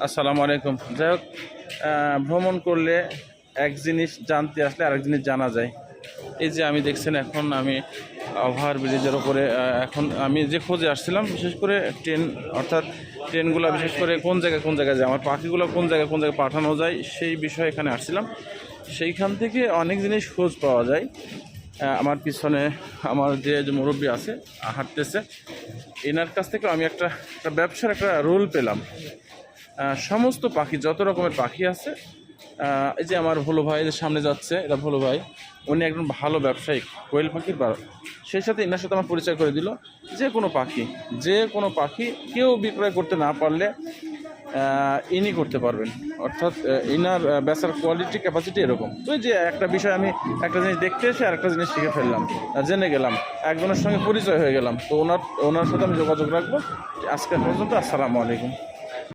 আসসালামু আলাইকুম। যাই হোক, ভ্রমণ করলে এক জিনিস জানতে আসলে আরেক জিনিস জানা যায়। এই যে আমি দেখছেন এখন আমি ওভার ব্রিজের ওপরে, এখন আমি যে খোঁজে আসছিলাম বিশেষ করে ট্রেন, অর্থাৎ ট্রেনগুলো বিশেষ করে কোন জায়গায় যায়, আমার পাখিগুলো কোন জায়গায় পাঠানো যায় সেই বিষয়ে এখানে আসছিলাম। সেইখান থেকে অনেক জিনিস খোঁজ পাওয়া যায়। আমার পিছনে আমার যে মুরব্বী আছে হাঁটতেছে, এনার কাছ থেকে আমি একটা ব্যবসার একটা রোল পেলাম। সমস্ত পাখি, যত রকমের পাখি আছে, এই যে আমার ভোলো ভাই যে সামনে যাচ্ছে, এটা ভোলো ভাই, উনি একজন ভালো ব্যবসায়িক, কোয়েল পাখির সেই সাথে এনার সাথে আমার পরিচয় করে দিল। যে কোনো পাখি কেউ বিক্রয় করতে না পারলে ইনি করতে পারবেন, অর্থাৎ ইনার বেচার কোয়ালিটি ক্যাপাসিটি এরকম। তো এই যে একটা বিষয়, আমি একটা জিনিস দেখতে এসে আর একটা জিনিস শিখে ফেললাম, জেনে গেলাম, একজনের সঙ্গে পরিচয় হয়ে গেলাম। তো ওনার সাথে আমি যোগাযোগ রাখবো। আজকে পর্যন্ত আসসালামু আলাইকুম।